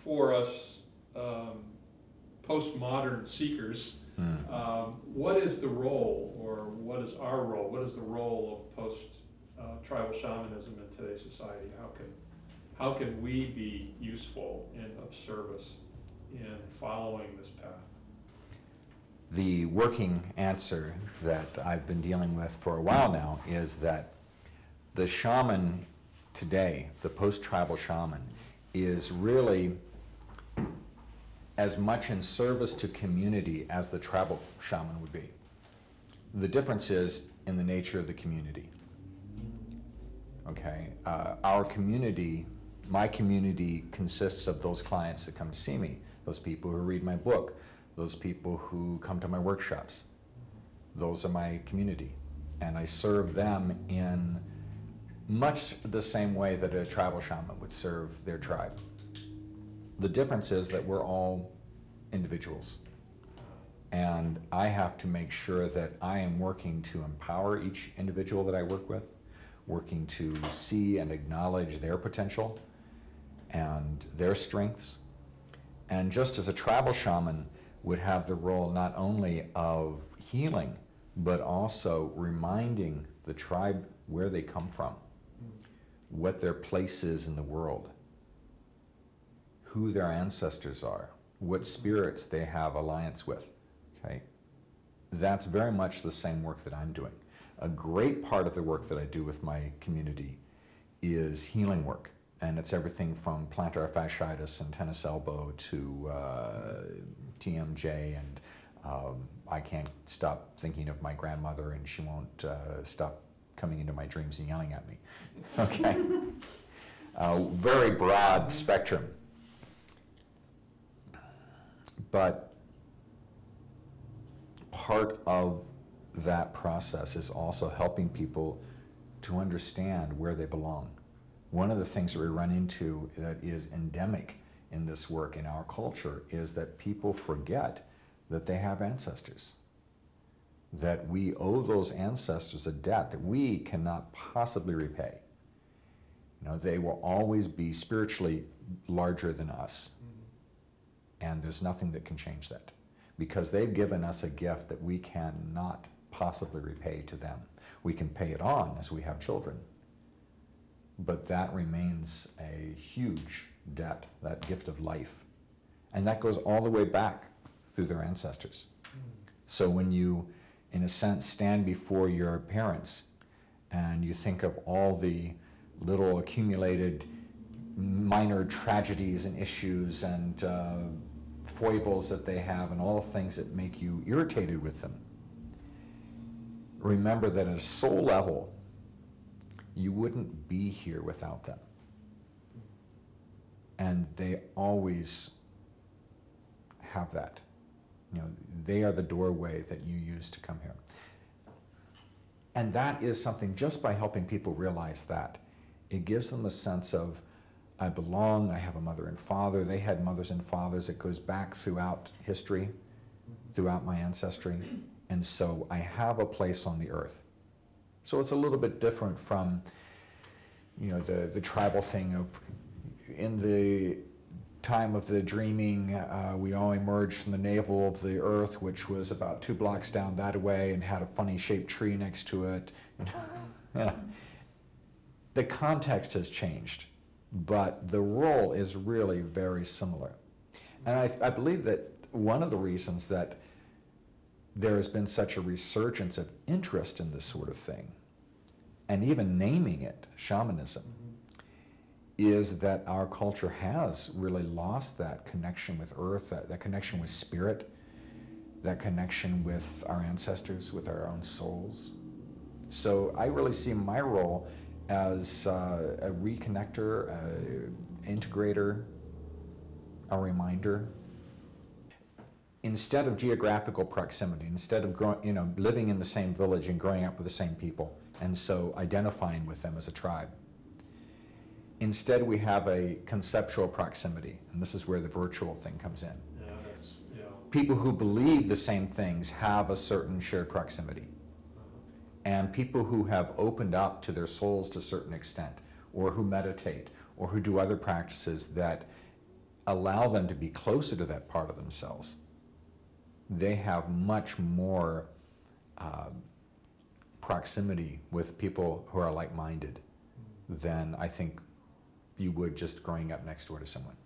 for us postmodern seekers, what is the role, or what is our role? What is the role of post-tribal shamanism in today's society? How can we be useful and of service in following this path? The working answer that I've been dealing with for a while now is that the shaman today, the post-tribal shaman, is really as much in service to community as the tribal shaman would be. The difference is in the nature of the community. Okay, our community, my community, consists of those clients that come to see me, those people who read my book, those people who come to my workshops. Those are my community, and I serve them in much the same way that a tribal shaman would serve their tribe. The difference is that we're all individuals, and I have to make sure that I am working to empower each individual that I work with, working to see and acknowledge their potential and their strengths. And just as a tribal shaman would have the role not only of healing, but also reminding the tribe where they come from, what their place is in the world, who their ancestors are, what spirits they have alliance with, okay? That's very much the same work that I'm doing. A great part of the work that I do with my community is healing work. And it's everything from plantar fasciitis and tennis elbow to TMJ, and I can't stop thinking of my grandmother, and she won't stop coming into my dreams and yelling at me. Okay? Very broad spectrum. But part of that process is also helping people to understand where they belong. One of the things that we run into that is endemic in this work in our culture is that people forget that they have ancestors, that we owe those ancestors a debt that we cannot possibly repay. You know, they will always be spiritually larger than us, and there's nothing that can change that, because they've given us a gift that we cannot possibly repay to them. We can pay it on as we have children, but that remains a huge debt, that gift of life. And that goes all the way back through their ancestors. So when you, in a sense, stand before your parents and you think of all the little accumulated minor tragedies and issues and foibles that they have and all the things that make you irritated with them, remember that at a soul level, you wouldn't be here without them. And they always have that. You know, they are the doorway that you use to come here. And that is something, just by helping people realize that, it gives them a sense of, I belong, I have a mother and father, they had mothers and fathers, it goes back throughout history, throughout my ancestry, and so I have a place on the earth. So it's a little bit different from, you know, the tribal thing of, in the time of the dreaming, we all emerged from the navel of the earth, which was about 2 blocks down that way and had a funny shaped tree next to it. Yeah. The context has changed, but the role is really very similar. And I believe that one of the reasons that there has been such a resurgence of interest in this sort of thing, and even naming it shamanism, is that our culture has really lost that connection with earth, that connection with spirit, that connection with our ancestors, with our own souls. So I really see my role as a reconnector, an integrator, a reminder. Instead of geographical proximity, instead of living in the same village and growing up with the same people, and so identifying with them as a tribe, instead we have a conceptual proximity, and this is where the virtual thing comes in. People who believe the same things have a certain shared proximity. And people who have opened up to their souls to a certain extent, or who meditate, or who do other practices that allow them to be closer to that part of themselves, they have much more proximity with people who are like-minded than I think you would just growing up next door to someone.